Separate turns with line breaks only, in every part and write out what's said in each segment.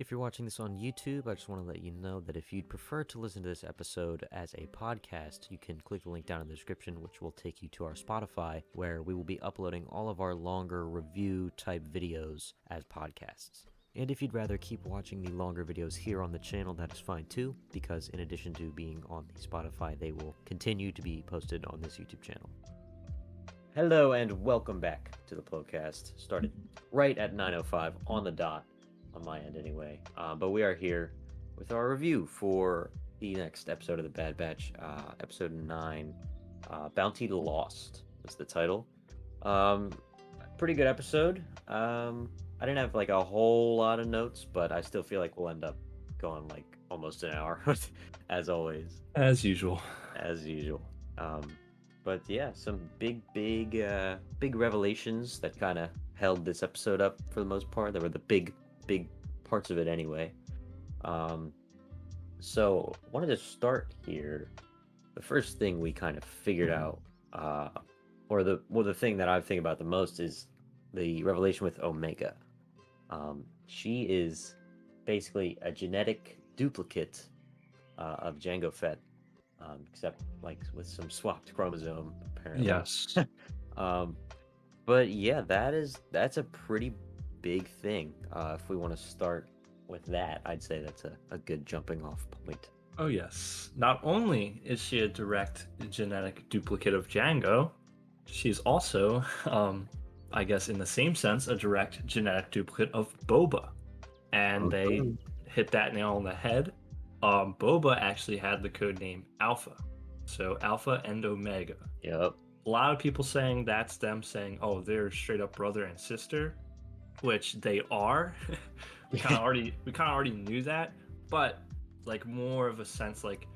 If you're watching this on YouTube, I just want to let you know that if you'd prefer to listen to this episode as a podcast, you can click the link down in the description, which will take you to our Spotify, where we will be uploading all of our longer review-type videos as podcasts. And if you'd rather keep watching the longer videos here on the channel, that is fine too, because in addition to being on the Spotify, they will continue to be posted on this YouTube channel. Hello and welcome back to the Plocast. Started right at 9:05 on the dot, on my end anyway. But we are here with our review for the next episode of the Bad Batch, episode 9, Bounty Lost is the title. Pretty good episode. I didn't have like a whole lot of notes, but I still feel like we'll end up going like almost an hour, as always.
As usual.
As usual. But yeah, some big revelations that kind of held this episode up for the most part. There were the big parts of it anyway. So wanted to start here. The first thing we kind of figured out, or the thing that I think about the most is the revelation with Omega. She is basically a genetic duplicate of Jango Fett, except like with some swapped chromosome apparently.
Yes.
But yeah, that's a pretty big thing. If we want to start with that, I'd say that's a good jumping off point.
Oh yes. Not only is she a direct genetic duplicate of Jango, she's also, I guess in the same sense, a direct genetic duplicate of Boba. And they hit that nail on the head. Boba actually had the code name Alpha. So Alpha and Omega.
Yep.
A lot of people saying that's them saying, oh, they're straight up brother and sister, which they are. we kind of already knew that, but like more of a sense like,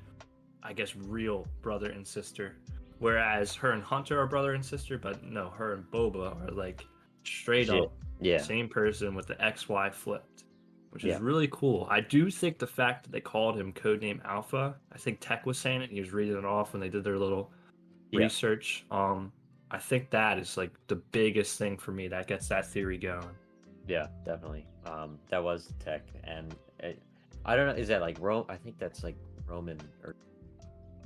I guess, real brother and sister. Whereas her and Hunter are brother and sister, but no, her and Boba are like straight up same person with the XY flipped, which is really cool. I do think the fact that they called him codename Alpha, I think Tech was saying it, he was reading it off when they did their little research. I think that is like the biggest thing for me that gets that theory going.
Yeah, definitely. That was Tech, and I don't know, is that like Rome? I think that's like Roman or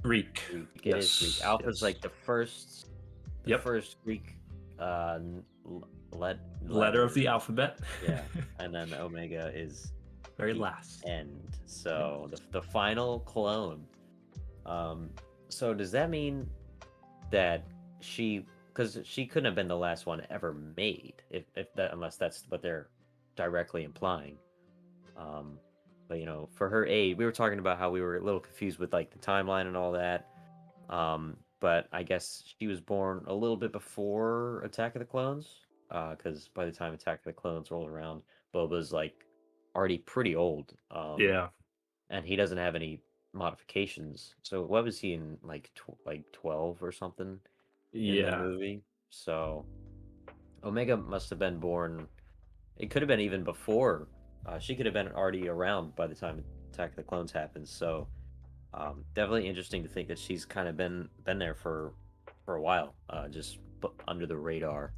Greek.
It is Greek. Alpha's like the first Greek
letter of the alphabet.
Yeah, and then Omega is
very last
end. So the final clone. So does that mean that because she couldn't have been the last one ever made, unless that's what they're directly implying. But you know, for her age, we were talking about how we were a little confused with like the timeline and all that. But I guess she was born a little bit before Attack of the Clones, because by the time Attack of the Clones rolled around, Boba's like already pretty old. And he doesn't have any modifications. So what was he in, like 12 or something in the movie? So Omega must have been born. It could have been even before. She could have been already around by the time Attack of the Clones happens. So definitely interesting to think that she's kind of been there for a while, just under the radar.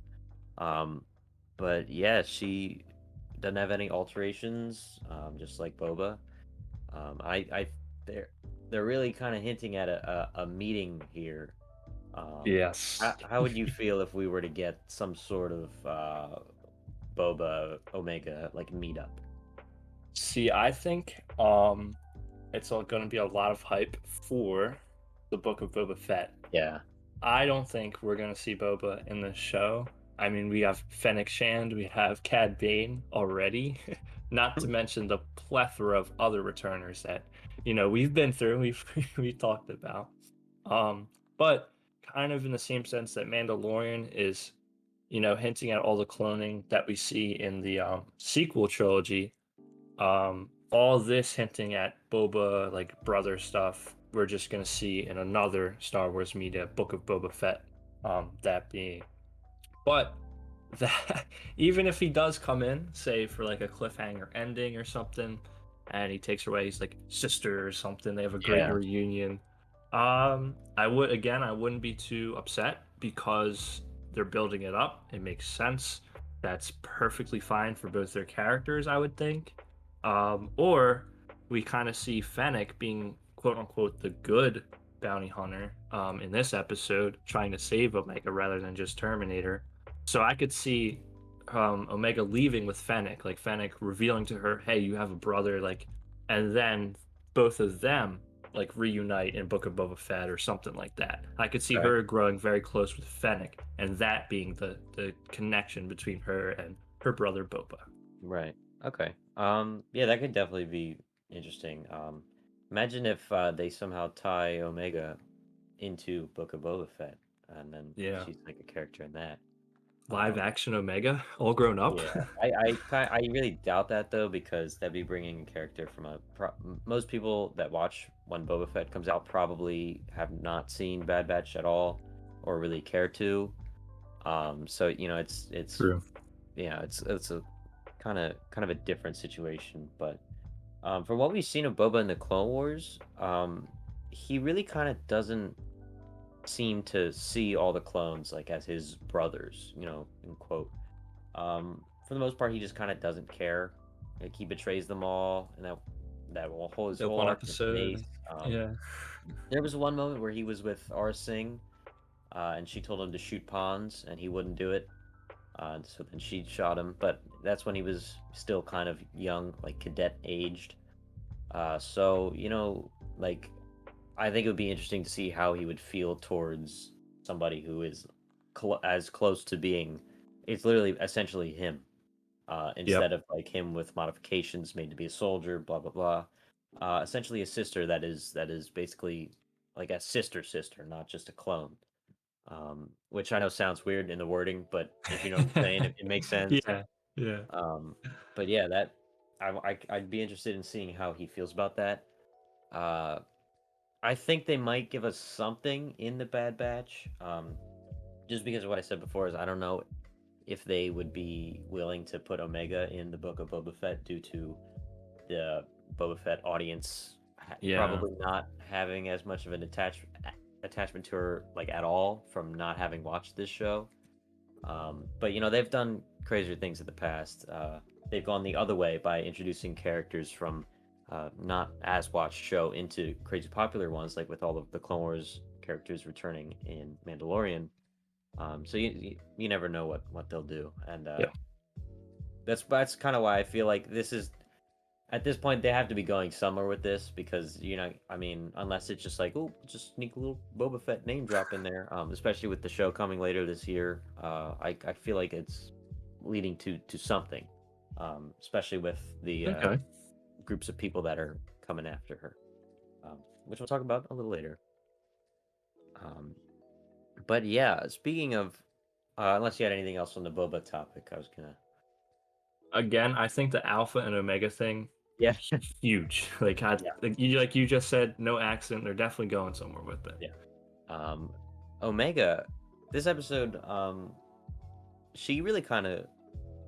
But yeah, she doesn't have any alterations, just like Boba. They're really kind of hinting at a meeting here.
Yes.
How would you feel if we were to get some sort of Boba Omega like meetup?
See, I think it's all going to be a lot of hype for the Book of Boba Fett.
Yeah.
I don't think we're going to see Boba in this show. I mean, we have Fennec Shand, we have Cad Bane already, not to mention the plethora of other returners that, you know, we've been through, we've talked about. But kind of in the same sense that Mandalorian is, you know, hinting at all the cloning that we see in the sequel trilogy. All this hinting at Boba, like brother stuff, we're just gonna see in another Star Wars media, Book of Boba Fett. That being, but that even if he does come in, say for like a cliffhanger ending or something, and he takes her away, he's like sister or something. They have a great reunion. I wouldn't be too upset because they're building it up. It makes sense. That's perfectly fine for both their characters, I would think. Or we kind of see Fennec being quote unquote the good bounty hunter in this episode, trying to save Omega rather than just Terminator. So I could see Omega leaving with Fennec, like Fennec revealing to her, "Hey, you have a brother," like, and then both of them like reunite in Book of Boba Fett or something like that. I could see
Right.
her growing very close with Fennec, and that being the connection between her and her brother Boba.
Right. Okay. Yeah, that could definitely be interesting. Imagine if they somehow tie Omega into Book of Boba Fett, and then
Yeah.
she's like a character in that.
Live
Um,
action Omega, all grown up.
yeah, I really doubt that though, because that'd be bringing a character from most people that watch when Boba Fett comes out probably have not seen Bad Batch at all or really care to. So it's
True.
yeah, it's a kind of a different situation, but from what we've seen of Boba in the Clone Wars, he really kind of doesn't seem to see all the clones like as his brothers, in quote. For the most part, he just kind of doesn't care. Like he betrays them all, and his
The
whole
one
arc is
episode.
based.
Yeah.
There was one moment where he was with Aura Singh, and she told him to shoot pawns, and he wouldn't do it. And so then she shot him, but that's when he was still kind of young, like cadet aged. So like I think it would be interesting to see how he would feel towards somebody who is as close to being. It's literally essentially him,
Yep.
instead of like him with modifications made to be a soldier, blah blah blah. Essentially a sister that is basically like a sister, not just a clone. Which I know sounds weird in the wording, but if you know what I'm saying, it makes sense.
Yeah. Yeah.
Um, but yeah, that I'd be interested in seeing how he feels about that. Uh, I think they might give us something in the Bad Batch. Just because of what I said before is I don't know if they would be willing to put Omega in the Book of Boba Fett due to the Boba Fett audience
Yeah.
probably not having as much of an attachment to her like at all from not having watched this show. But they've done crazier things in the past. They've gone the other way by introducing characters from not as watched show into crazy popular ones, like with all of the Clone Wars characters returning in Mandalorian. So you never know what they'll do, and
Yeah.
that's kind of why I feel like this is at this point they have to be going somewhere with this because I mean unless it's just like, oh, just sneak a little Boba Fett name drop in there, especially with the show coming later this year. I feel like it's leading to something, especially with the
Okay.
groups of people that are coming after her, which we'll talk about a little later. um, but yeah, speaking of, unless you had anything else on the Boba topic, I was gonna.
Again, I think the Alpha and Omega thing,
Yeah.
huge.
Yeah.
Like you just said, no accent. They're definitely going somewhere with it.
Yeah. um Omega, this episode, she really kind of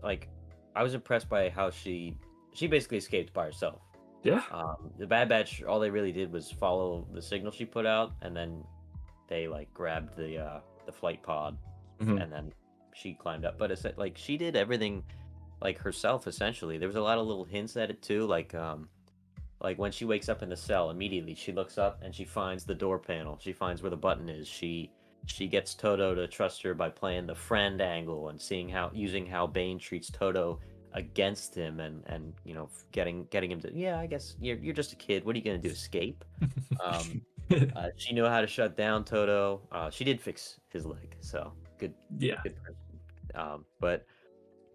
like, I was impressed by how she basically escaped by herself.
Yeah.
The Bad Batch, all they really did was follow the signal she put out, and then they like grabbed the flight pod,
Hmm.
and then she climbed up. But it's like she did everything like herself essentially. There was a lot of little hints at it too, like when she wakes up in the cell, immediately she looks up and she finds the door panel. She finds where the button is. She gets Toto to trust her by playing the friend angle and seeing how using how Bane treats Toto against him, and getting him to, yeah, I guess you're just a kid. What are you gonna do? Escape? Um, she knew how to shut down Toto. She did fix his leg, so good,
Yeah.
good person. But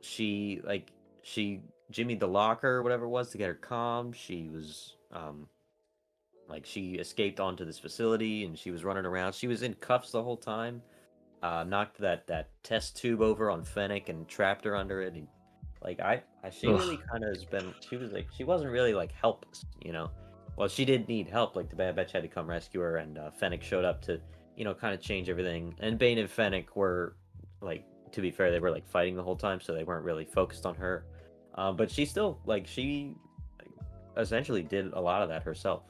she like she jimmied the locker or whatever it was to get her calm. She was like she escaped onto this facility and she was running around. She was in cuffs the whole time. Knocked that test tube over on Fennec and trapped her under it. And like she
Ugh.
really kind of has been. She was like she wasn't really like helpless. Well, she did need help. Like the Bad Batch had to come rescue her, and Fennec showed up to kind of change everything. And Bane and Fennec were like, to be fair, they were like fighting the whole time, so they weren't really focused on her. But she still like she like, essentially did a lot of that herself.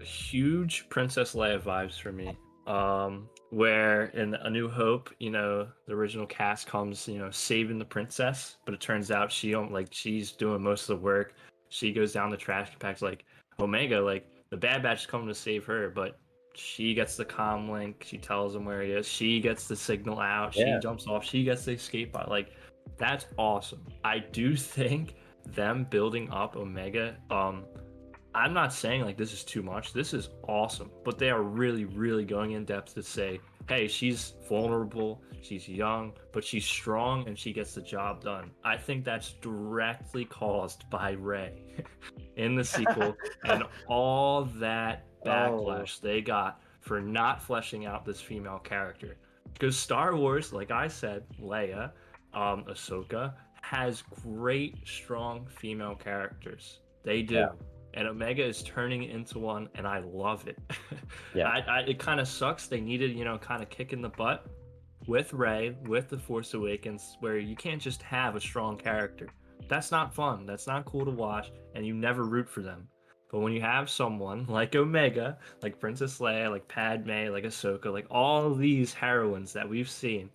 Huge Princess Leia vibes for me. where in A New Hope, the original cast comes, saving the princess, but it turns out she don't like she's doing most of the work. She goes down the trash compacts like Omega, like the Bad Batch is coming to save her, but she gets the comm link. She tells him where he is. She gets the signal out. She
Yeah.
jumps off. She gets the escape pod. Like that's awesome. I do think them building up Omega, I'm not saying like this is too much. This is awesome. But they are really, really going in depth to say, hey, she's vulnerable, she's young, but she's strong and she gets the job done. I think that's directly caused by Rey in the sequel and all that
Oh,
backlash they got for not fleshing out this female character. Because Star Wars, like I said, Leia, Ahsoka, has great, strong female characters. They
yeah,
do, and Omega is turning into one, and I love it.
yeah,
It kind of sucks. They needed, kind of kick in the butt with Rey, with The Force Awakens, where you can't just have a strong character. That's not fun. That's not cool to watch, and you never root for them. But when you have someone like Omega, like Princess Leia, like Padme, like Ahsoka, like all these heroines that we've seen,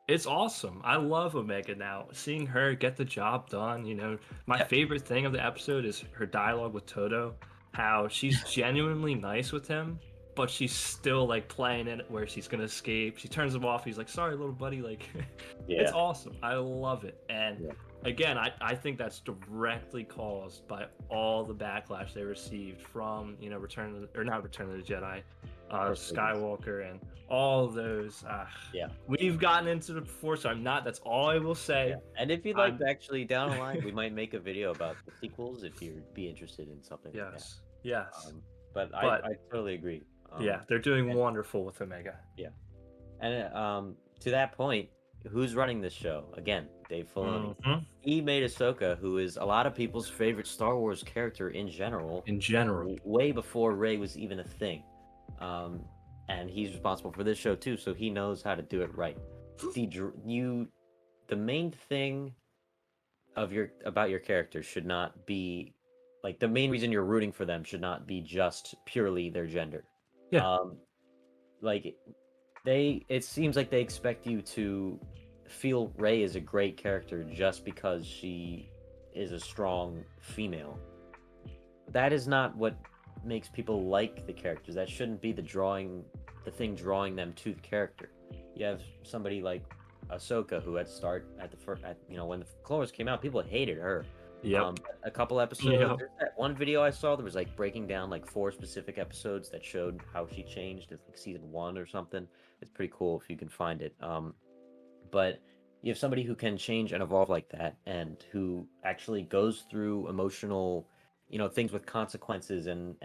it's awesome. I love Omega now. Seeing her get the job done, my
yeah,
favorite thing of the episode is her dialogue with Toto, how she's genuinely nice with him, but she's still like playing it where she's gonna escape. She turns him off. He's like, "Sorry, little buddy." Like, it's
yeah,
awesome. I love it. And
yeah.
again, I think that's directly caused by all the backlash they received from Return of the Jedi,
Force Awakens.
Skywalker, and all those.
Yeah,
We've gotten into it before, so I'm not. That's all I will
yeah.
say.
And if you'd like
I'm
to actually down the line, we might make a video about the sequels if you'd be interested in something like that.
yes, yes,
Um, but
but
I totally agree.
yeah, they're doing
And
wonderful with Omega.
yeah, and to that point, who's running this show? Again, Dave Filoni.
Hmm.
He made Ahsoka, who is a lot of people's favorite Star Wars character in general,
In general,
way before Rey was even a thing. Um, and he's responsible for this show too, so he knows how to do it right. The main thing about your character should not be like the main reason you're rooting for them should not be just purely their gender.
yeah.
Um, like it seems like they expect you to feel Rey is a great character just because she is a strong female. That is not what makes people like the characters. That shouldn't be the thing drawing them to the character. You have somebody like Ahsoka who at the first, when the Clone Wars came out, people hated her.
Yep.
A couple episodes.
Yep.
There's that one video I saw that was like breaking down like 4 specific episodes that showed how she changed. It's like season 1 or something. It's pretty cool if you can find it. But you have somebody who can change and evolve like that, and who actually goes through emotional, things with consequences and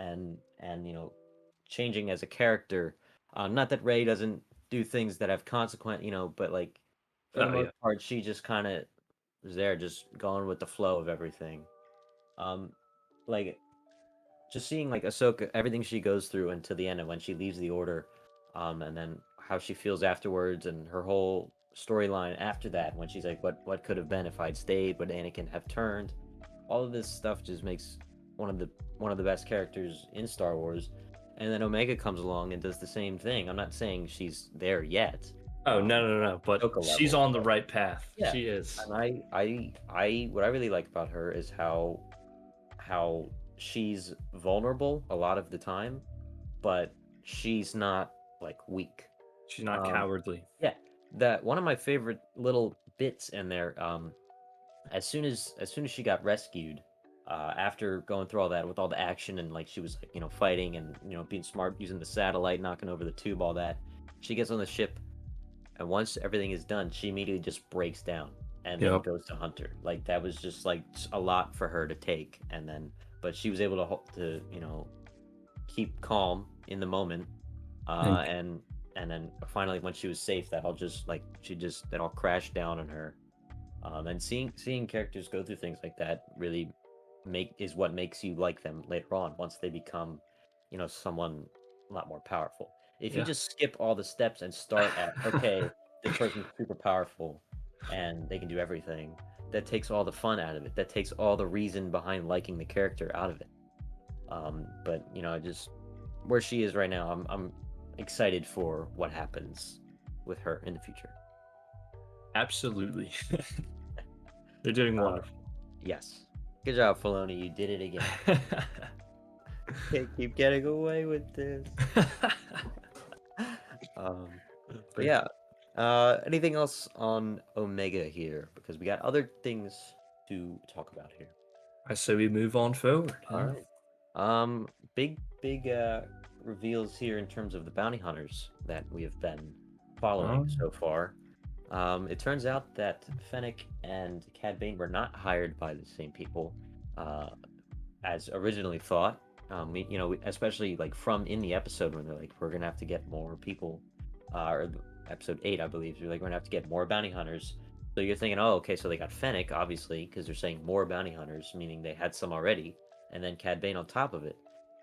changing as a character. Not that Ray doesn't do things that have consequence, but like for the
Oh yeah.
most part, she just kind of is there, just going with the flow of everything. Um, like just seeing like Ahsoka, everything she goes through until the end, and when she leaves the Order, and then how she feels afterwards, and her whole storyline after that, when she's like, "What could have been if I'd stayed? Would Anakin have turned?" All of this stuff just makes one of the one of the best characters in Star Wars. And then Omega comes along and does the same thing. I'm not saying she's there yet,
Oh no, no, no. But
Ahsoka
she's
level,
on the
but
right path.
yeah.
She is.
And what I really like about her is how she's vulnerable a lot of the time, but she's not like weak.
She's not
Um,
cowardly.
yeah, that one of my favorite little bits in there. As soon as she got rescued, after going through all that with all the action and like she was like fighting and being smart, using the satellite, knocking over the tube, all that, she gets on the ship, and once everything is done, she immediately just breaks down and then
Yep.
goes to Hunter. Like that was just like a lot for her to take, and then but she was able to keep calm in the moment,
And
and then finally when she was safe, that all just like that all crashed down on her. And seeing characters go through things like that really is what makes you like them later on once they become, someone a lot more powerful. If you
yeah.
just skip all the steps and start at, okay, this person's super powerful and they can do everything, that takes all the fun out of it. That takes all the reason behind liking the character out of it. But just where she is right now, excited for what happens with her in the future.
Absolutely. They're doing
Uh,
wonderful.
yes. Good job, Filoni. You did it again. Can't keep getting away with this. But yeah. Anything else on Omega here? Because we got other things to talk about here.
I say we move on forward.
All right. Big reveals here in terms of the bounty hunters that we have been following so far. It turns out that Fennec and Cad Bane were not hired by the same people as originally thought. Especially like from in the episode when they're like, we're gonna have to get more people, or episode 8, I believe. You're like, we're gonna have to get more bounty hunters. So you're thinking, oh, okay, so they got Fennec, obviously, because they're saying more bounty hunters, meaning they had some already, and then Cad Bane on top of it.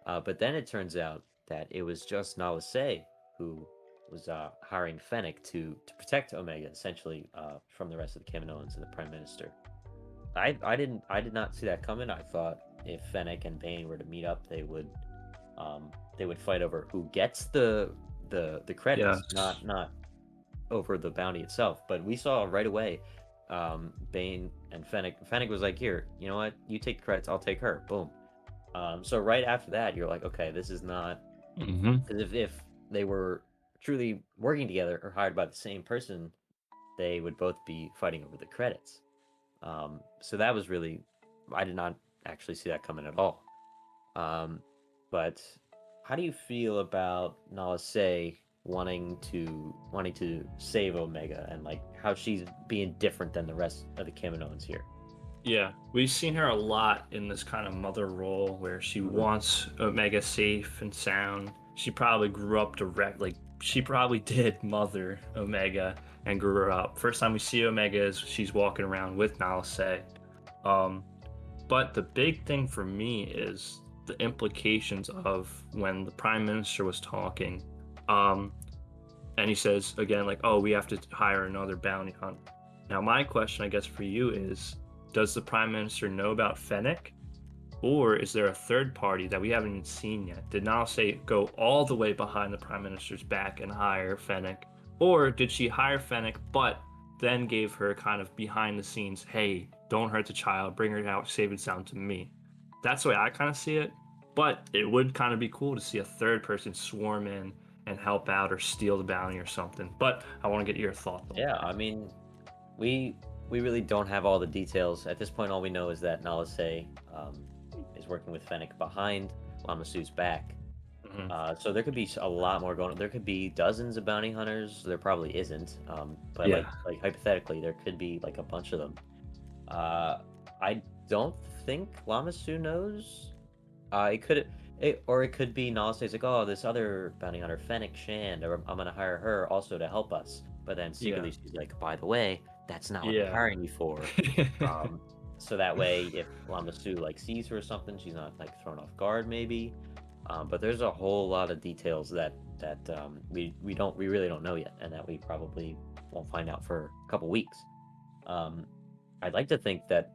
But then it turns out that it was just Nala Se who was hiring Fennec to protect Omega, essentially, from the rest of the Kaminoens and the Prime Minister. I did not see that coming. I thought if Fennec and Bane were to meet up, they would fight over who gets the credits,
Yes.
not over the bounty itself. But we saw right away, Bane and Fennec. Fennec was like, "Here, you know what? You take the credits, I'll take her." Boom. So right after that, you're like, "Okay, this is not." Because if they were truly working together or hired by the same person, they would both be fighting over the credits. So that was really, I did not actually see that coming at all. But how do you feel about Nala Se wanting to save Omega and like how she's being different than the rest of the Kaminoans here?
Yeah, we've seen her a lot in this kind of mother role where she wants Omega safe and sound. She probably grew up like she probably did mother Omega and grew her up. First time we see Omega is she's walking around with Nala Se. Um, but the big thing for me is the implications of when the Prime Minister was talking. Um, and he says again, like, oh, we have to hire another bounty hunter. Now, my question, I guess, for you is, does the Prime Minister know about Fennec? Or is there a third party that we haven't even seen yet? Did Nala Se go all the way behind the Prime Minister's back and hire Fennec? Or did she hire Fennec, but then gave her kind of behind the scenes, hey, don't hurt the child, bring her out, save and sound to me? That's the way I kind of see it. But it would kind of be cool to see a third person swarm in and help out or steal the bounty or something. But I want to get your thoughts on
Yeah,
that.
I mean, we we really don't have all the details at this point. All we know is that Nala Se is working with Fennec behind Lamasu's back.
Mhm.
So there could be a lot more going on. There could be dozens of bounty hunters. There probably isn't. But
Yeah.
like hypothetically, there could be like a bunch of them. Uh, I don't think Lamasu knows. Or it could be Nala says like, oh, this other bounty hunter, Fennec Shand, or I'm gonna hire her also to help us. But then
Yeah.
secretly she's like, by the way, that's not what I'm
Yeah.
hiring you for. Um, so that way, if Lamasu like sees her or something, she's not like thrown off guard, maybe. But there's a whole lot of details that we really don't know yet, and that we probably won't find out for a couple weeks. Um, I'd like to think that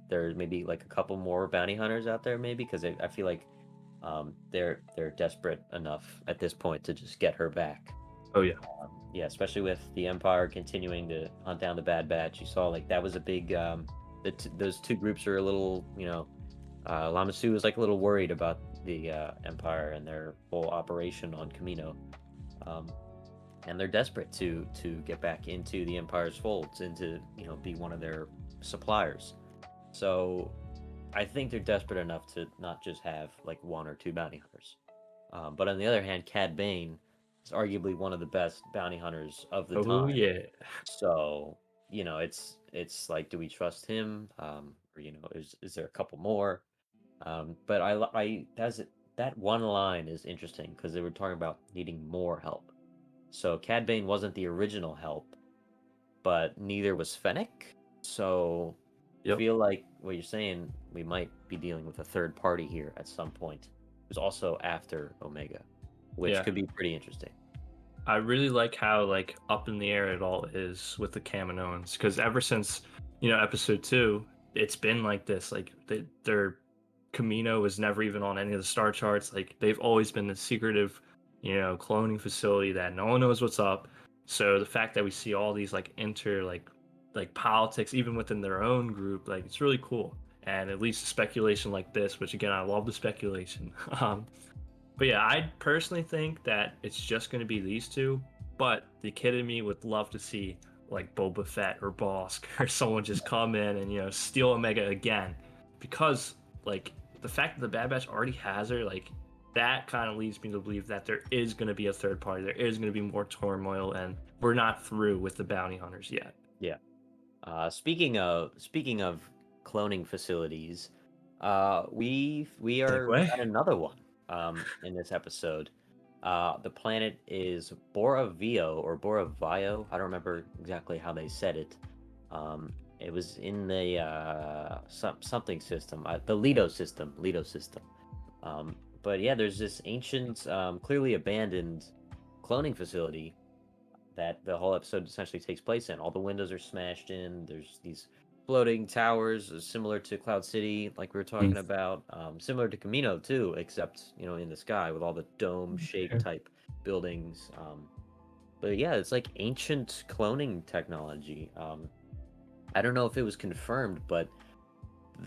there's maybe like a couple more bounty hunters out there, maybe because I feel like they're desperate enough at this point to just get her back.
Oh yeah.
Yeah, especially with the Empire continuing to hunt down the Bad Batch. You saw like that was a big. Those two groups are a little, Lamasu was like a little worried about the Empire and their whole operation on Kamino, um, and they're desperate to get back into the Empire's folds and to be one of their suppliers. So I think they're desperate enough to not just have like one or two bounty hunters. But on the other hand, Cad Bane is arguably one of the best bounty hunters of the
Oh
time.
yeah.
So it's like, do we trust him? Or is there a couple more? But I that's that one line is interesting because they were talking about needing more help. So Cad Bane wasn't the original help, but neither was Fennec. So I
Yep.
feel like what you're saying, we might be dealing with a third party here at some point, who's also after Omega, which
Yeah.
could be pretty interesting.
I really like how like up in the air it all is with the Kaminoens because ever since episode 2, it's been like this. Like their Kamino was never even on any of the star charts. Like they've always been the secretive cloning facility that no one knows what's up. So the fact that we see all these like like politics even within their own group, like it's really cool. And it leads to speculation like this, which again I love the speculation. But yeah, I personally think that it's just going to be these two. But the kid in me would love to see like Boba Fett or Bosk or someone just come in and steal Omega again, because like the fact that the Bad Batch already has her, like that kind of leads me to believe that there is going to be a third party. There is going to be more turmoil, and we're not through with the bounty hunters yet.
Yeah. Speaking of cloning facilities, we are
Segue.
at another one in this episode. The planet is Bora Vio or Bora Vio. I don't remember exactly how they said it. It was in the something system, the Lido system. But yeah, there's this ancient, clearly abandoned cloning facility that the whole episode essentially takes place in. All the windows are smashed in. There's these floating towers, similar to Cloud City, like we were talking about. Similar to Kamino too, except in the sky with all the dome-shaped type buildings. But yeah, it's like ancient cloning technology. I don't know if it was confirmed, but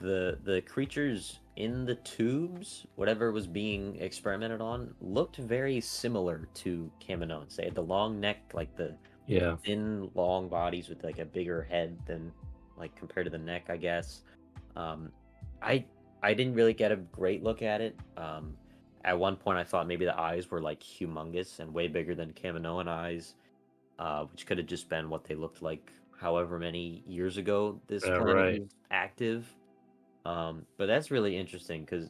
the creatures in the tubes, whatever was being experimented on, looked very similar to Kaminoens. They had the long neck, like the
Yeah.
thin, long bodies with like a bigger head than like compared to the neck, I guess. Um, I I didn't really get a great look at it. At one point, I thought maybe the eyes were like humongous and way bigger than Kaminoan eyes, which could have just been what they looked like however many years ago this
Yeah,
planet
right.
was active. But that's really interesting because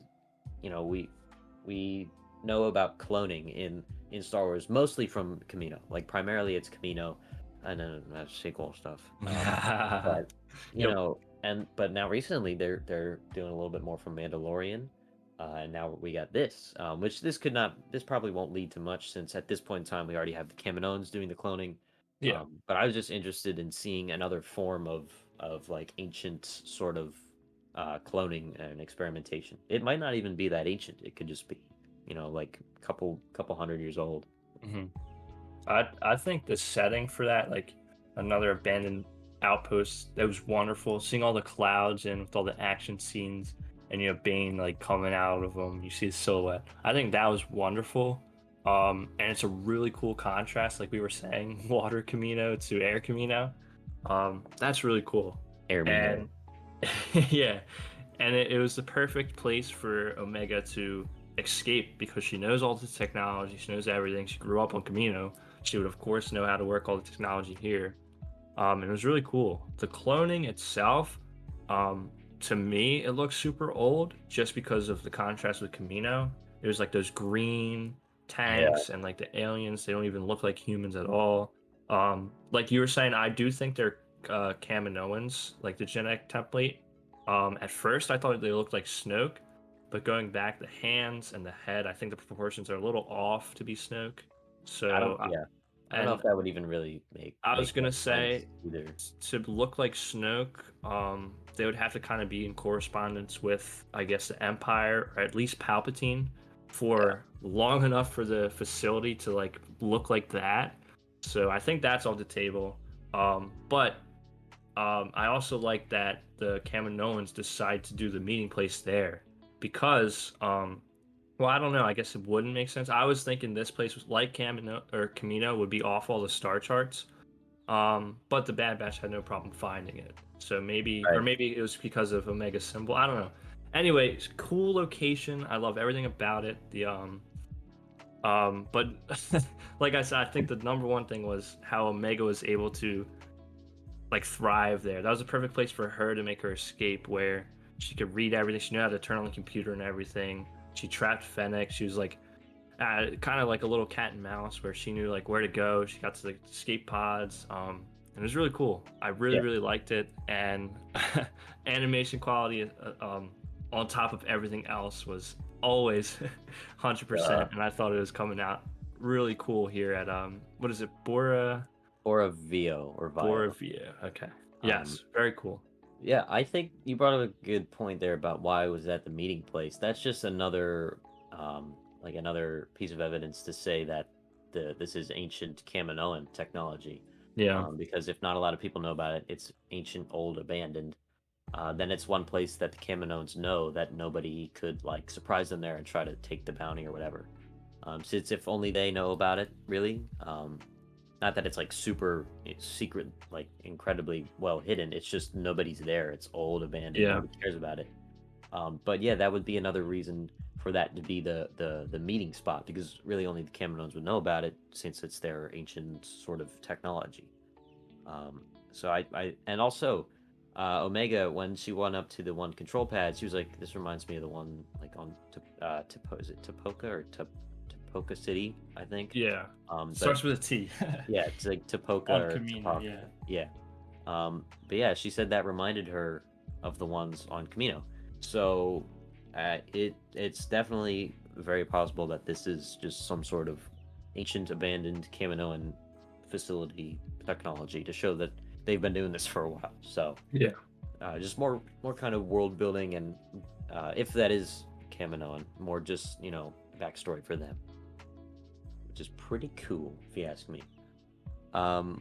we know about cloning in Star Wars mostly from Kamino. Like primarily it's Kamino, and then that's sequel stuff. But
Yep.
but now recently they're doing a little bit more from Mandalorian, and now we got this, which this probably won't lead to much since at this point in time we already have the Kaminoans doing the cloning.
Yeah.
But I was just interested in seeing another form of like ancient sort of cloning and experimentation. It might not even be that ancient. It could just be, like couple hundred years old.
hmm I think the setting for that, like another abandoned outpost, that was wonderful. Seeing all the clouds and with all the action scenes, and Bane like coming out of them, you see the silhouette. I think that was wonderful. And it's a really cool contrast, like we were saying, water Camino to air Camino. That's really cool.
Ermino.
And yeah, and it was the perfect place for Omega to escape because she knows all the technology, she knows everything. She grew up on Kamino. She would, of course, know how to work all the technology here. And it was really cool. The cloning itself, um, to me, it looks super old just because of the contrast with Kamino. It was like those green
Yeah.
tanks and like the aliens. They don't even look like humans at all. Like you were saying, I do think they're Kaminoens, like the genetic template. At first, I thought they looked like Snoke, but going back, the hands and the head, I think the proportions are a little off to be Snoke.
I don't.
So,
Yeah. I don't know
and
if that would even really make
I was
make
gonna
much
say
sense either.
to look like Snoke, they would have to kind of be in correspondence with, I guess, the Empire or at least Palpatine
Yeah.
for long enough for the facility to like look like that. So I think that's off the table. But I also like that the Kaminoans decide to do the meeting place there because, well, I don't know. I guess it wouldn't make sense. I was thinking this place was like Camino or Camino would be off all the star charts, but the Bad Batch had no problem finding it. So maybe, or
Right.
maybe it was because of Omega symbol. I don't know. Anyway, it's cool location. I love everything about it. But like I said, I think the number one thing was how Omega was able to like thrive there. That was a perfect place for her to make her escape, where she could read everything. She knew how to turn on the computer and everything. She trapped Fennec. She was like kind of like a little cat and mouse, where she knew like where to go. She got to the escape pods. And it was really cool. I really,
Yeah.
really liked it, and animation quality on top of everything else was always 100%. And I thought it was coming out really cool here at what is it,
Or a Vio or
Bora
Vio.
Vio. Okay,
Um.
yes, very cool.
Yeah, I think you brought up a good point there about why it was at the meeting place. That's just another like another piece of evidence to say that this is ancient Kaminoen technology.
Yeah.
Because if not a lot of people know about it, it's ancient, old, abandoned. Then it's one place that the Kaminoens know that nobody could like surprise them there and try to take the bounty or whatever. So it's if only they know about it, really. Not that it's like super secret, like incredibly well hidden. It's just nobody's there. It's old, abandoned.
Yeah.
Nobody cares about it. But yeah, that would be another reason for that to be the meeting spot because really only the Kaminoans would know about it since it's their ancient sort of technology. So I and also Omega when she went up to the one control pad, she was like, "This reminds me of the one like on is it Tapoka or Tapoka City, I think."
Yeah.
But
Starts with a T.
yeah, it's like Tapoka
On
or
Kamino,
Tapak.
yeah.
Yeah. But yeah, she said that reminded her of the ones on Kamino. So it's definitely very possible that this is just some sort of ancient abandoned Kaminoan facility technology to show that they've been doing this for a while. So
Yeah.
just more kind of world building and if that is Kaminoan, more just backstory for them, which is pretty cool if you ask me. Um,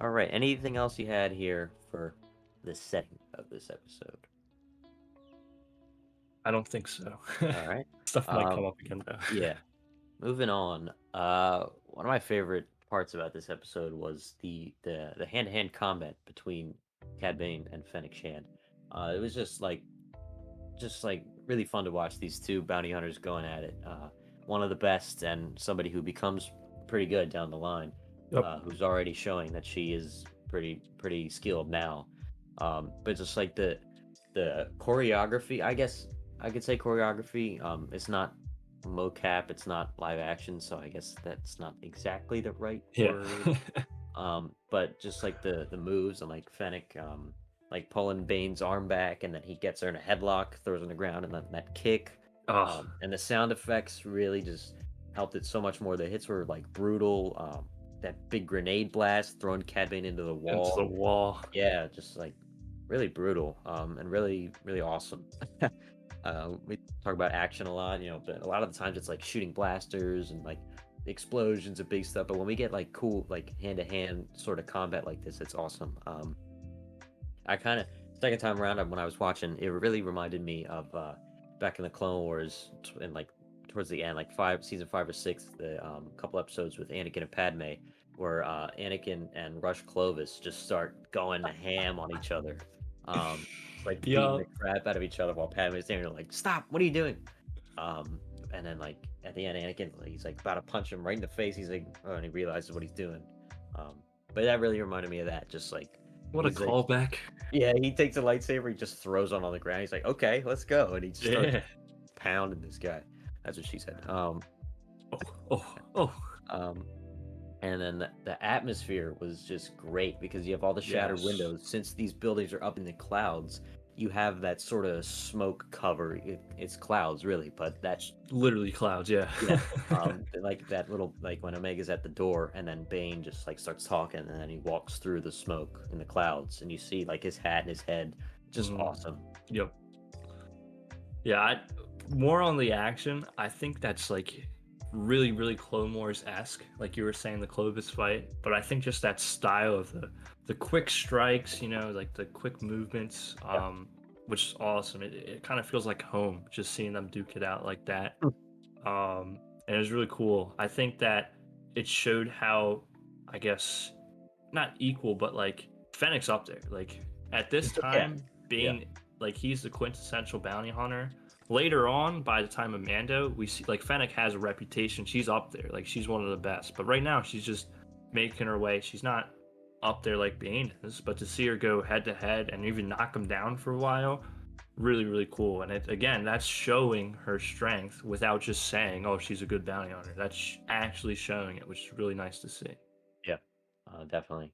all right. Anything else you had here for the setting of this episode?
I don't think so.
All right.
Stuff might come up again though.
Yeah. Moving on. One of my favorite parts about this episode was the hand-to-hand combat between Cad Bane and Fennec Shand. It was just like really fun to watch these two bounty hunters going at it. One of the best and somebody who becomes pretty good down the line,
Yep.
who's already showing that she is pretty skilled now. But just like the choreography, I guess I could say choreography. It's not mocap, it's not live action, so I guess that's not exactly the right
Yeah.
word. But just like the moves and like Fennec, like pulling Bane's arm back, and then he gets her in a headlock, throws her on the ground, and then that kick.
Oh,
And the sound effects really just helped it so much more. The hits were like brutal. That big grenade blast throwing Cad Bane into the
into the
wall.
wall.
Yeah, just like really brutal. And really, really awesome. We talk about action a lot, but a lot of the times it's like shooting blasters and like explosions and big stuff. But when we get like cool, like hand to hand sort of combat like this, it's awesome. I kind of second time around when I was watching, it really reminded me of back in the Clone Wars and like towards the end, like season 5 or 6, the couple episodes with Anakin and Padme, where Anakin and Rush Clovis just start going ham on each other, um, like beating the
Yo.
crap out of each other while Padme's there like, "Stop! What are you doing?" And then like at the end, Anakin he's like about to punch him right in the face. He's like, oh, and he realizes what he's doing. Um, but that really reminded me of that. Just like
What a
he's like
callback.
yeah, he takes a lightsaber, he just throws it on the ground. He's like, "Okay, let's go," and he just starts
Yeah.
pounding this guy. That's what she said.
Oh, oh, oh.
Um, and then the atmosphere was just great because you have all the shattered
Yes.
windows. Since these buildings are up in the clouds, you have that sort of smoke cover. It's clouds, really, but that
Literally clouds, yeah.
yeah, like that little like when Omega's at the door, and then Bane just like starts talking, and then he walks through the smoke in the clouds, and you see like his hat and his head. Just
Mm,
awesome.
yep. Yeah, more on the action. I think that's like really, really Clone Wars esque, like you were saying, the Clovis fight. But I think just that style of the quick strikes, like the quick movements,
Yeah.
which is awesome. It kind of feels like home, just seeing them duke it out like that. And it was really cool. I think that it showed how, I guess, not equal, but like Fennec's up there. Like at this
Yeah.
time,
Yeah.
being like he's the quintessential bounty hunter. Later on, by the time of Mando, we see like Fennec has a reputation. She's up there. Like she's one of the best. But right now, she's just making her way. She's not up there like Bane is. But to see her go head to head and even knock him down for a while, really, really cool. And again, that's showing her strength without just saying, "Oh, she's a good bounty hunter." That's actually showing it, which is really nice to see.
Yeah. Definitely.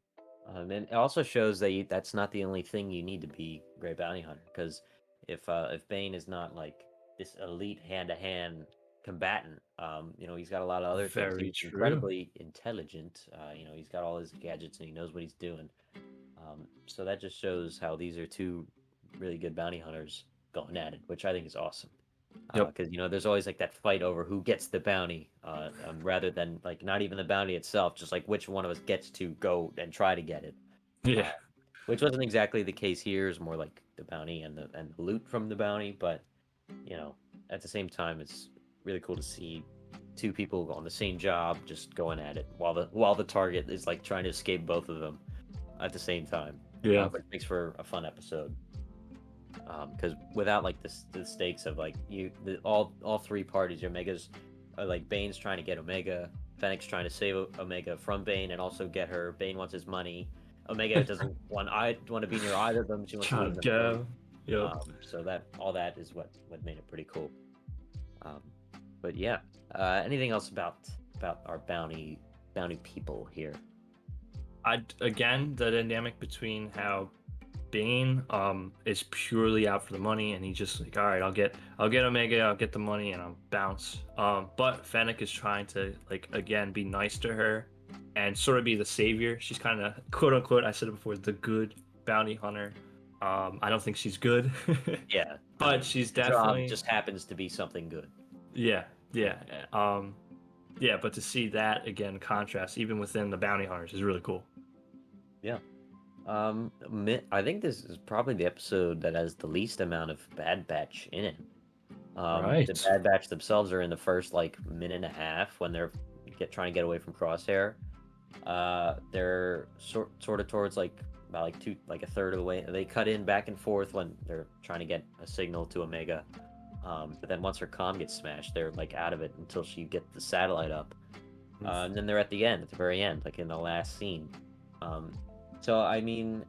And it also shows that that's not the only thing you need to be a great bounty hunter. Because if Bane is not like this elite hand-to-hand combatant, he's got a lot of other things.
Very
He's
true.
incredibly intelligent. He's got all his gadgets and he knows what he's doing. So that just shows how these are two really good bounty hunters going at it, which I think is awesome.
Yep.
Because there's always like that fight over who gets the bounty, rather than like not even the bounty itself, just like which one of us gets to go and try to get it.
Yeah.
Uh, which wasn't exactly the case here. It's more like the bounty and the loot from the bounty, but you know, at the same time, it's really cool to see two people on the same job just going at it while the target is like trying to escape both of them at the same time.
Yeah.
But it makes for a fun episode. Because without like the stakes of like all three parties, Omega's like Bane's trying to get Omega, Fennec's trying to save Omega from Bane and also get her. Bane wants his money. Omega doesn't want to be near either of them. She wants to
Trying
leave
to
them both.
go. Yep.
So that all that is what made it pretty cool. Um, but yeah, anything else about our bounty people here?
Again, the dynamic between how Bane is purely out for the money, and he's just like, all right, I'll get Omega, I'll get the money, and I'll bounce. But Fennec is trying to like again be nice to her and sort of be the savior. She's kind of quote unquote, I said it before, the good bounty hunter. I don't think she's good,
Yeah, I
but
mean,
she's
the job
definitely
just happens to be something good.
yeah, yeah. Yeah, but to see that again contrast even within the bounty hunters is really cool.
Yeah. I think this is probably the episode that has the least amount of Bad Batch in it. The
Right.
Bad Batch themselves are in the first like minute and a half when they're trying to get away from Crosshair. They're sort of towards like about like a third of the way. They cut in back and forth when they're trying to get a signal to Omega. But then once her comm gets smashed, they're like out of it until she gets the satellite up. And then they're at the end, at the very end, like in the last scene. Um, so I mean,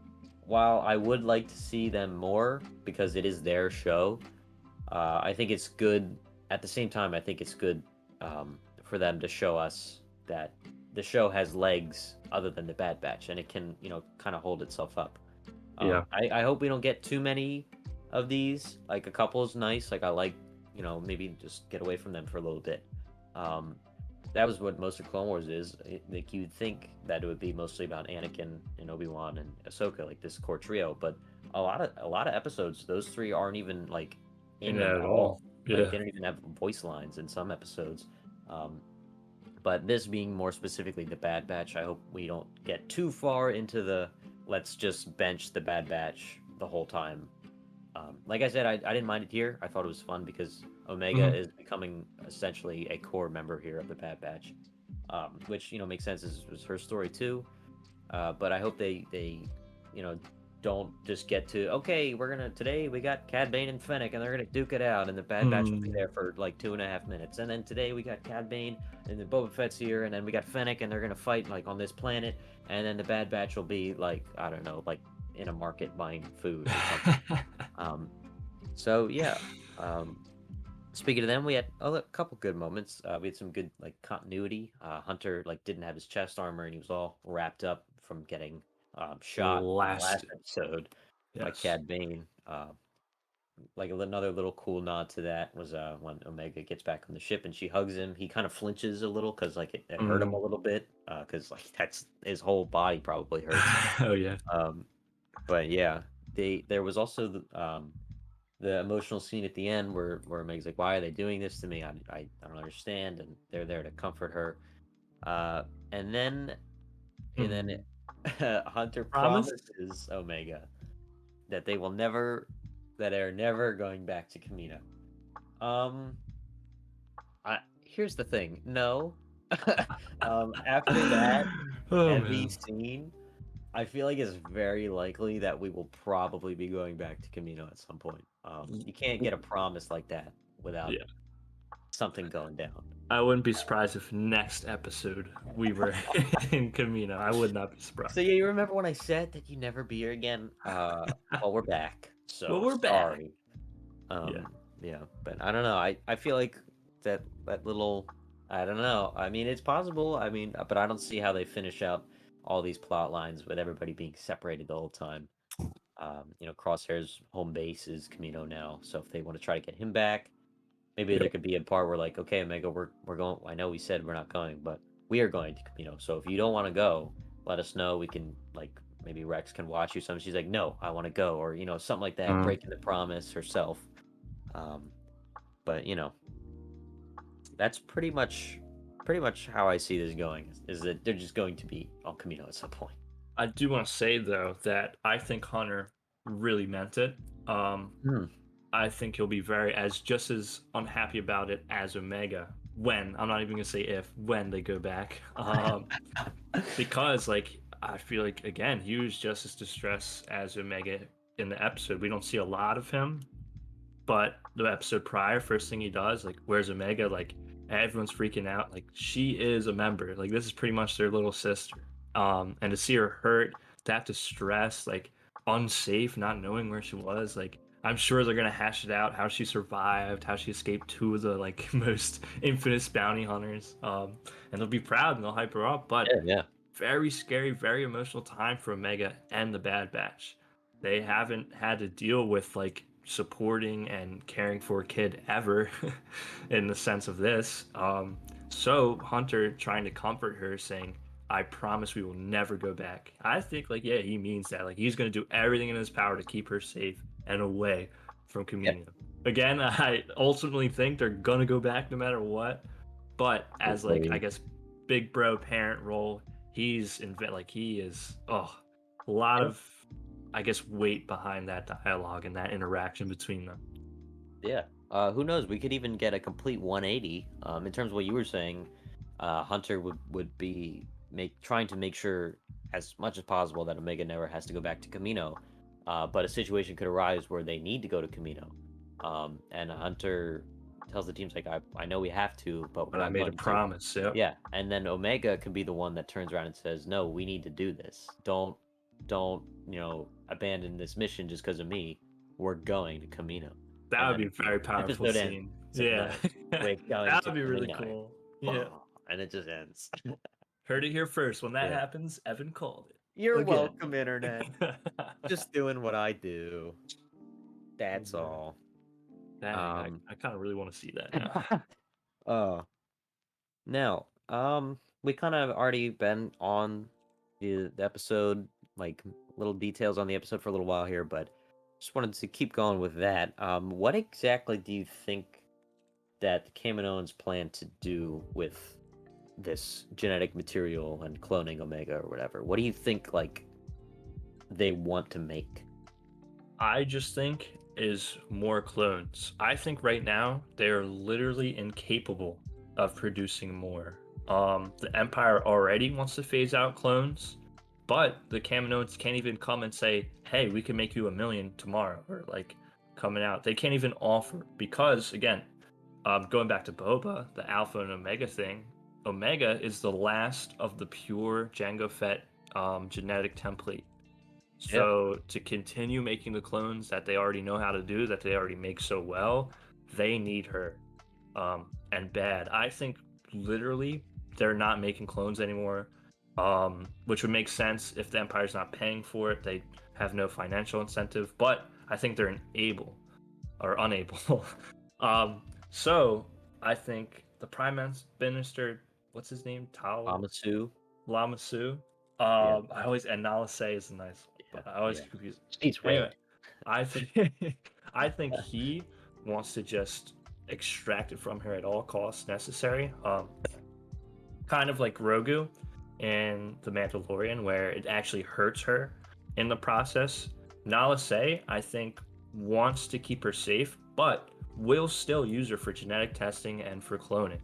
while I would like to see them more because it is their show, I think it's good. At the same time, I think it's good for them to show us that the show has legs other than the Bad Batch, and it can, kind of hold itself up.
Yeah.
I hope we don't get too many of these. Like a couple is nice. Like I like, maybe just get away from them for a little bit. Um, that was what most of Clone Wars is. Like you'd think that it would be mostly about Anakin and Obi-Wan and Ahsoka, like this core trio. But a lot of episodes, those three aren't even like in
In
them
that at
at
all.
all. Like
Yeah.
they don't even have voice lines in some episodes. Um, but this being more specifically the Bad Batch, I hope we don't get too far into the let's just bench the Bad Batch the whole time. Like I said, I didn't mind it here. I thought it was fun because Omega
Mhm.
is becoming essentially a core member here of the Bad Batch, which makes sense. Is was her story too. But I hope they you know don't just get to okay, we're gonna today we got Cad Bane and Fennec and they're gonna duke it out and the Bad Batch will be
Mm.
there for like 2.5 minutes and then today we got Cad Bane and then Boba Fett's here and then we got Fennec and they're gonna fight like on this planet and then the Bad Batch will be like I don't know like in a market buying food or something. Um, so yeah. Um, Speaking of them, we had a couple good moments. We had some good like continuity. Hunter like didn't have his chest armor and he was all wrapped up from getting shot in the last
Last.
episode by
Yes.
Cad Bane. Like another little cool nod to that was when Omega gets back on the ship and she hugs him. He kind of flinches a little because like it hurt him a
Mm.
little bit because like that's his whole body probably hurts.
Oh yeah.
Um, but yeah, there was also the emotional scene at the end where Meg's like, "Why are they doing this to me? I don't understand." And they're there to comfort her. Uh, and then and then
Mm.
Hunter
Promise?
promises Omega that they will never that they're never going back to Kamino. Um, here's the thing. No. After that
Oh
heavy
man.
scene, I feel like it's very likely that we will probably be going back to Kamino at some point. You can't get a promise like that without
Yeah.
something going down.
I wouldn't be surprised if next episode we were in Kamino. I would not be
So
surprised.
yeah, you remember when I said that you'd never be here again? Well, we're back.
Well,
So
we're back.
sorry.
Yeah.
Yeah, but I don't know. I feel like that little. I don't know. I mean, it's possible. I mean, but I don't see how they finish out all these plot lines with everybody being separated the whole time. Crosshair's home base is Kamino now, so if they want to try to get him back, maybe there
Yep.
could be a part where like, okay, Omega, we're going. I know we said we're not going, but we are going to Kamino. So if you don't want to go, let us know. We can like maybe Rex can watch you. Something. She's like, no, I want to go, or something like that,
Mm.
breaking the promise herself. Um, But that's pretty much how I see this going. Is that they're just going to be on Kamino at some point.
I do want to say though that I think Hunter really meant it.
Hmm.
I think he'll be just as unhappy about it as Omega when I'm not even gonna say if when they go back. Because like I feel like again he was just as distressed as Omega in the episode. We don't see a lot of him, but the episode prior, first thing he does, like, where's Omega? Like, everyone's freaking out. Like, she is a member. Like, this is pretty much their little sister. And to see her hurt, to have to stress, like, unsafe, not knowing where she was, like, I'm sure they're gonna hash it out how she survived, how she escaped two of the like most infamous bounty hunters. And they'll be proud and they'll hype her up. But
Yeah, yeah.
very scary, very emotional time for Omega and the Bad Batch. They haven't had to deal with like supporting and caring for a kid ever in the sense of this. So Hunter trying to comfort her saying, I promise we will never go back. I think like, yeah, he means that. Like he's going to do everything in his power to keep her safe and away from
Yeah.
Kamino. Again, I ultimately think they're going to go back no matter what. But as like, I
Hopefully.
guess, big bro parent role, he is a lot
Yeah.
of I guess weight behind that dialogue and that interaction between them.
Yeah. Who knows? We could even get a complete 180. In terms of what you were saying, Hunter would be trying to make sure as much as possible that Omega never has to go back to Kamino. But a situation could arise where they need to go to Kamino. And Hunter tells the teams like, I know we have to, but
But I
I'm
made a
going to.
promise. Yep.
Yeah, and then Omega can be the one that turns around and says, "No, we need to do this. Don't abandon this mission just because of me. We're going to Kamino."
That
And
would
then
be a very powerful
episode ends.
scene.
It's like,
Yeah.
no, we're going
That
to
would be really
Kamino.
cool. Yeah.
Bah, and it just ends.
Heard it here first. When that
Yeah.
happens, Evan called it.
You're
Again.
welcome, Internet. Just doing what I do. That's all.
Dang,
Um.
I kind of really want to see that now.
uh. Now, we kind of already been on the episode, like little details on the episode for a little while here, but just wanted to keep going with that. What exactly do you think that the Kaminoans plan to do with this genetic material and cloning Omega or whatever? What do you think, like, they want to make?
I just think is more clones. I think right now they are literally incapable of producing more. The Empire already wants to phase out clones, but the Kaminoens can't even come and say, "Hey, we can make you 1,000,000 tomorrow," or like coming out. They can't even offer because again, going back to Boba, the Alpha and Omega thing. Omega is the last of the pure Jango Fett genetic template.
Yeah.
So to continue making the clones that they already know how to do, that they already make so well, they need her. And bad. I think literally they're not making clones anymore. Which would make sense if the Empire's not paying for it. They have no financial incentive, but I think they're unable. So I think the Prime Minister, what's his name? Tal
Amasu.
Lamasu.
Yeah.
I always and Nalase is a nice one,
Yeah.
but I always
Yeah.
confuse.
She's
Anyway,
red.
I think I think he wants to just extract it from her at all costs necessary. Kind of like Grogu in The Mandalorian, where it actually hurts her in the process. Nalase, I think, wants to keep her safe, but will still use her for genetic testing and for cloning.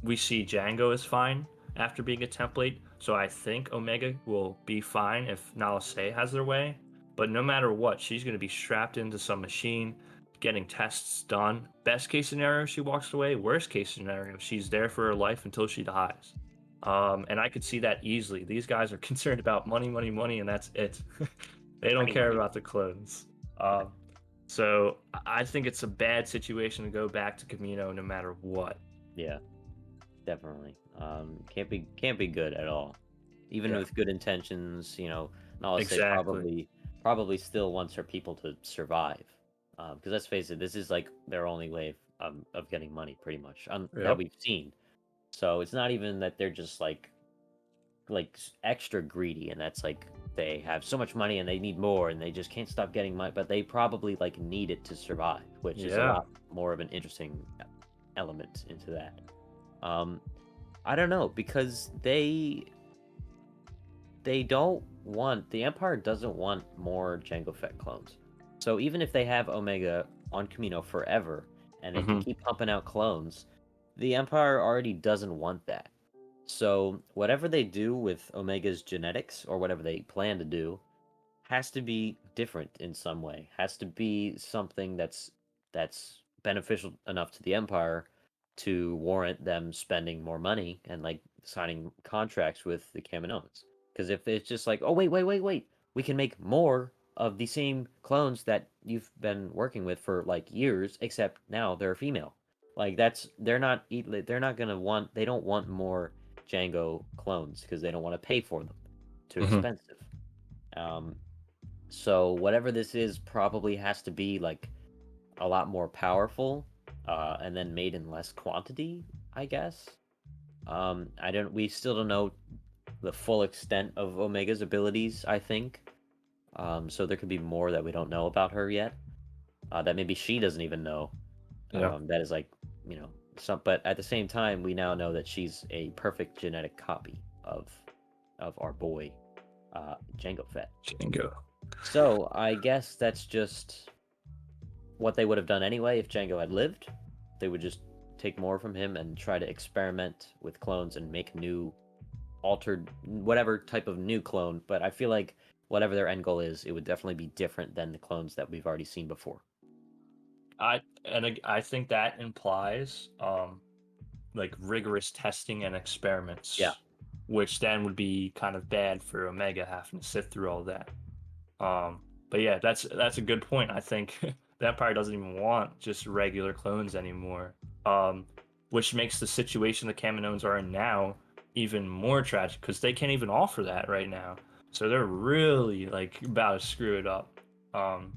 We see Jango is fine after being a template, so I think Omega will be fine if Nalase has their way. But no matter what, she's going to be strapped into some machine, getting tests done. Best case scenario, she walks away. Worst case scenario, she's there for her life until she dies. And I could see that easily. These guys are concerned about money, money, money, and that's it. They don't
Money,
care
money.
about the clones. So I think it's a bad situation to go back to Kamino no matter what.
Yeah. Definitely. Can't be good at all. Even
Yeah,
with good intentions, Nala say
exactly.
probably still wants her people to survive. Because let's face it, this is like their only way of getting money, pretty much, that
Yep.
we've seen. So it's not even that they're just like extra greedy, and that's like they have so much money and they need more, and they just can't stop getting money, but they probably like need it to survive. which is a
Yeah.
lot more of an interesting element into that. Um, I don't know, because the Empire doesn't want more Jango Fett clones. So even if they have Omega on Kamino forever and they can
Hmm.
keep pumping out clones, the Empire already doesn't want that. So whatever they do with Omega's genetics, or whatever they plan to do, has to be different in some way. Has to be something that's beneficial enough to the Empire to warrant them spending more money and like signing contracts with the Kaminoens. Because if it's just like, oh wait, we can make more of the same clones that you've been working with for like years, except now they're female. Like they're not gonna want they don't want more Django clones because they don't want to pay for them. Too
Hmm.
expensive. Um, so whatever this is probably has to be like a lot more powerful, and then made in less quantity, I guess. I don't. We still don't know the full extent of Omega's abilities, I think. So there could be more that we don't know about her yet. That maybe she doesn't even know.
Yeah.
That is like, you know, some. But at the same time, we now know that she's a perfect genetic copy of our boy, Jango Fett.
Jango.
So I guess that's just what they would have done anyway if Django had lived. They would just take more from him and try to experiment with clones and make new, altered, whatever type of new clone. But I feel like whatever their end goal is, it would definitely be different than the clones that we've already seen before.
I think that implies like rigorous testing and
Yeah,
experiments, which then would be kind of bad for Omega having to sit through all that. Um, but yeah, that's a good point. I think the Empire doesn't even want just regular clones anymore, which makes the situation the Kaminoens are in now even more tragic because they can't even offer that right now. So they're really like about to screw it up. Um,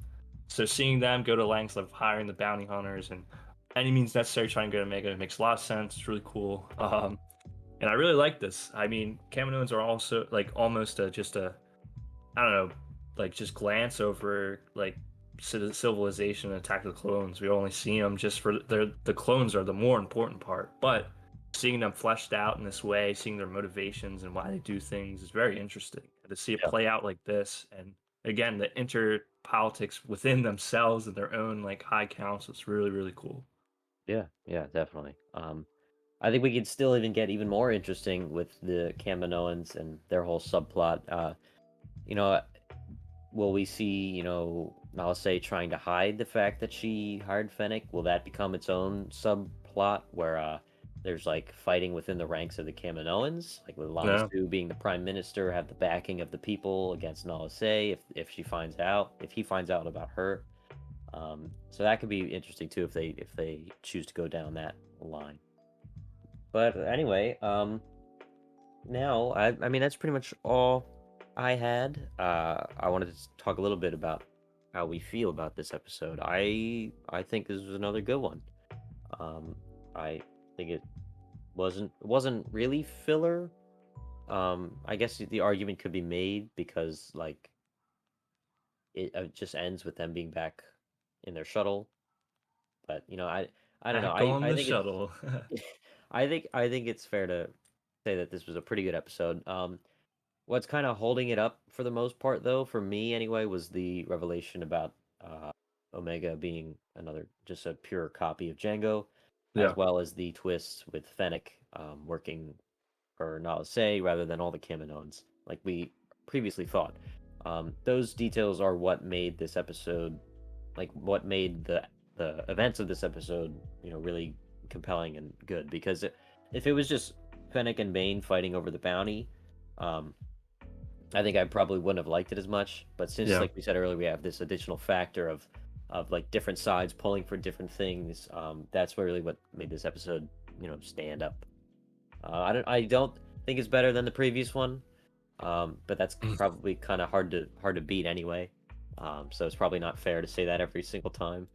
so seeing them go to lengths of hiring the bounty hunters and any means necessary trying to get Omega makes a lot of sense. It's really cool. And I really like this. I mean, Kaminoens are also like almost just a I don't know, like just glance over like civilization and Attack of the Clones. We only see them just for the clones are the more important part, but seeing them fleshed out in this way, seeing their motivations and why they do things is very interesting. And to see it
yeah,
play out like this, and again, the inter politics within themselves and their own like high council, it's really cool.
yeah, definitely. I think we could still even get even more interesting with the Kaminoans and their whole subplot. You know, will we see, Nalase trying to hide the fact that she hired Fennec? Will that become its own subplot where there's like fighting within the ranks of the Kaminoans, like with Lama
Yeah.
Su being the prime minister, have the backing of the people against Nalase if he finds out about her. So that could be interesting too if they choose to go down that line. But anyway, now I mean that's pretty much all I had. I wanted to talk a little bit about how we feel about this episode. I think this was another good one. I think it wasn't really filler. I guess the argument could be made because like it just ends with them being back in their shuttle. But I don't know.
Back
I
on
I
the
think it's
shuttle.
I think it's fair to say that this was a pretty good episode. What's kind of holding it up for the most part, though, for me anyway, was the revelation about Omega being just a pure copy of Django, as
Yeah.
well as the twist with Fennec working for Nalase rather than all the Kaminoans, like we previously thought. Those details are what made this episode, like what made the events of this episode, really compelling and good. Because if it was just Fennec and Bane fighting over the bounty, um, I think I probably wouldn't have liked it as much. But since,
Yeah.
like we said earlier, we have this additional factor of like different sides pulling for different things. That's really what made this episode, stand up. I don't think it's better than the previous one, but that's probably kind of hard to beat anyway. So it's probably not fair to say that every single time.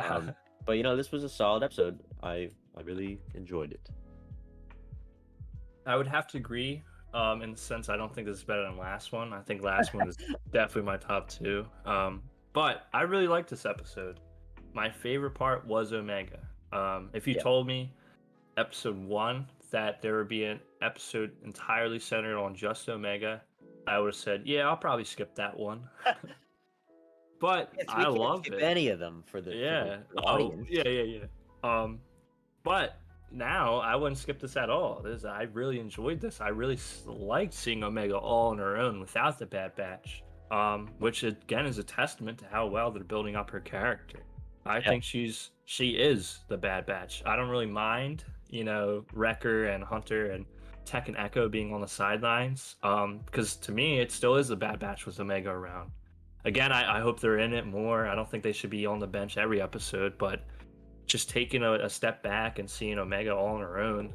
Um, but this was a solid episode. I really enjoyed it.
I would have to agree. In the sense, I don't think this is better than last one. I think last one is definitely my top two. But I really like this episode. my favorite part was Omega. If you
Yeah.
told me episode 1 that there would be an episode entirely centered on just Omega, I would have said, yeah, I'll probably skip that one. But
Yes, we
I
can't
love
skip
it.
any of them for the
Yeah. Oh,
audience.
yeah. But now I wouldn't skip this at all. I really enjoyed this. I really liked seeing Omega all on her own without the Bad Batch. Which again is a testament to how well they're building up her character. I
Yeah.
think she is the Bad Batch. I don't really mind, Wrecker and Hunter and Tech and Echo being on the sidelines. Because to me it still is the Bad Batch with Omega around. Again, I hope they're in it more. I don't think they should be on the bench every episode, but just taking a step back and seeing Omega all on her own.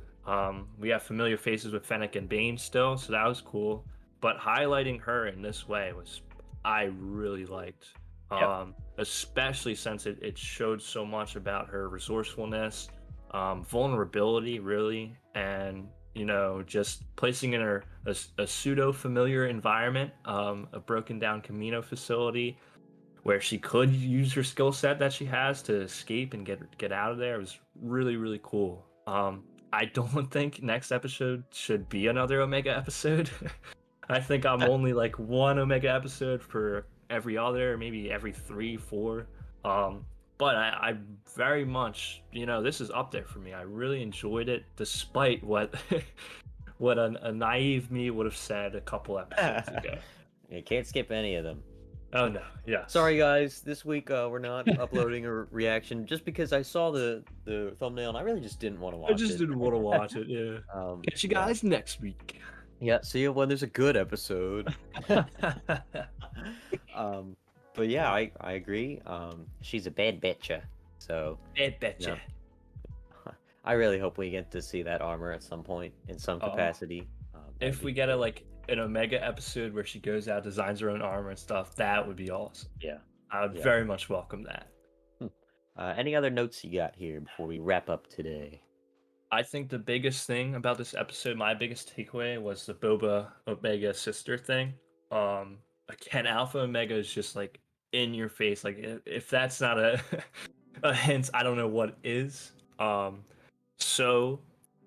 We have familiar faces with Fennec and Bane still, so that was cool. But highlighting her in this way was I really liked.
Yep.
Especially since it showed so much about her resourcefulness, vulnerability, really, and just placing in her a pseudo familiar environment, a broken down Kamino facility where she could use her skill set that she has to escape and get out of there. It was really, really cool. I don't think next episode should be another Omega episode. I think I'm only like one Omega episode for every other, maybe every 3, 4. But I very much, this is up there for me. I really enjoyed it, despite what what a naive me would have said a couple episodes ago.
You can't skip any of them.
Oh no, yes.
Sorry guys, this week we're not uploading a reaction just because I saw the thumbnail and I really just didn't want to watch
I just
it.
didn't want to watch it. Yeah. Catch you
Yeah.
guys next week.
Yeah, see you when there's a good episode. But yeah, I agree. She's a bad bitcha. So
I betcha.
I really hope we get to see that armor at some point in some capacity.
If we get an Omega episode where she goes out, designs her own armor and stuff, that would be awesome.
Yeah.
I would very much welcome that.
Any other notes you got here before we wrap up today?
I think the biggest thing about this episode, my biggest takeaway, was the Boba Omega sister thing. Again, Alpha Omega is just like in your face. Like if that's not a a hint, I don't know what is. So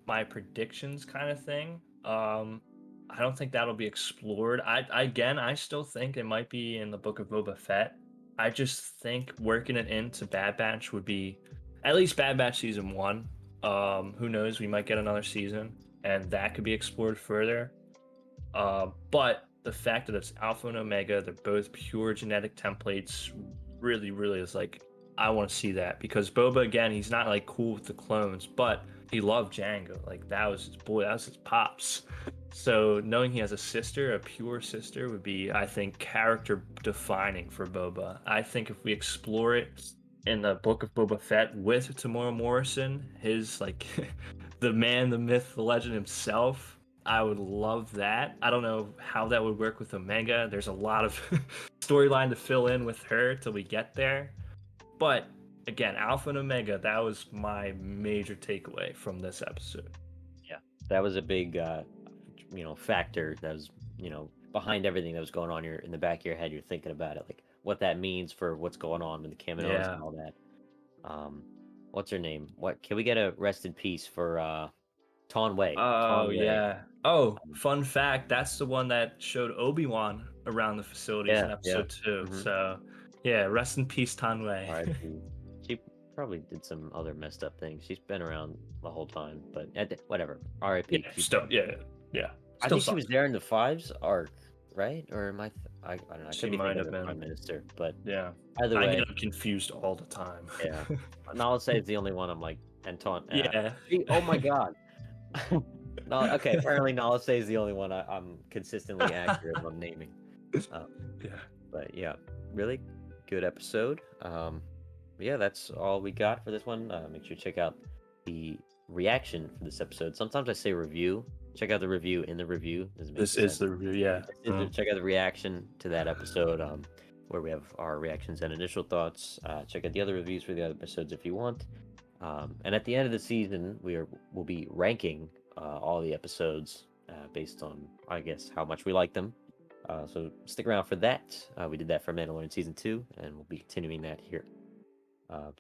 my predictions kind of thing. I don't think that'll be explored. I still think it might be in the Book of Boba Fett. I just think working it into Bad Batch would be at least Bad Batch season 1. Who knows? We might get another season, and that could be explored further. But the fact that it's Alpha and Omega, they're both pure genetic templates, really, really is like, I want to see that. Because Boba, again, he's not like cool with the clones, but he loved Jango. Like, that was his boy, that was his pops. So knowing he has a sister, a pure sister, would be, I think, character defining for Boba. I think if we explore it in the Book of Boba Fett with Tamora Morrison, his like the man, the myth, the legend himself, I would love that. I don't know how that would work with Omega. There's a lot of storyline to fill in with her till we get there. But again, Alpha and Omega, that was my major takeaway from this episode.
Yeah, that was a big factor that was behind everything that was going on. You're in the back of your head, you're thinking about it, like what that means for what's going on with the Kaminoens and all that. What's her name? What can we get a rest in peace for Taun Wei?
Oh, yeah. Oh,
Um,
fun fact, that's the one that showed Obi-Wan around the facilities in episode 2.
Mhm.
So, yeah, rest in peace, Tanway.
R.I.P. She probably did some other messed up things. She's been around the whole time, but whatever. R.I.P.
Yeah.
I think she was there in the Fives arc, right? Or am I? I don't know. I
She
could be
might
thinking of
have
the
been.
Prime Minister, but
Yeah.
either
I
way,
get them confused all the time.
yeah. Nala say is the only one I'm like, Anton.
Yeah.
Oh my god. No, okay. Apparently, Nala say is the only one I'm consistently accurate on naming.
Yeah.
But yeah, really good episode. Yeah, that's all we got for this one. Make sure to check out the reaction for this episode. Sometimes I say review. Check out the review in the review.
This is the review, yeah.
Check out the reaction to that episode, where we have our reactions and initial thoughts. Check out the other reviews for the other episodes if you want. And at the end of the season, we'll be ranking all the episodes based on, I guess, how much we like them. So stick around for that. We did that for Mandalorian Season 2, and we'll be continuing that here.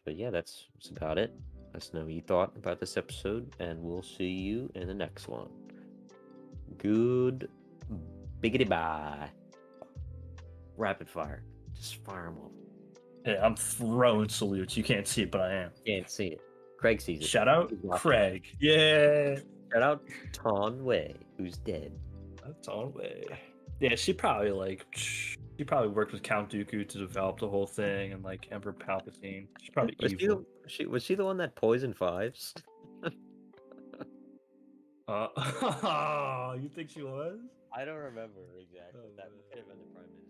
But yeah, that's about it. Let us know what you thought about this episode, and we'll see you in the next one. Good biggity bye. Rapid fire. Just fire them off.
Hey, I'm throwing salutes. You can't see it, but I am.
Can't see it. Craig sees it.
Shout out
He's watching.
Craig. Yeah.
Shout out Ton Wei, who's dead.
That's all way. Yeah, she probably worked with Count Dooku to develop the whole thing, and like Emperor Palpatine. She's probably evil.
Was she the one that poisoned Fives?
You think she was?
I don't remember exactly.
Oh,
That
man.
might have been the prime minister.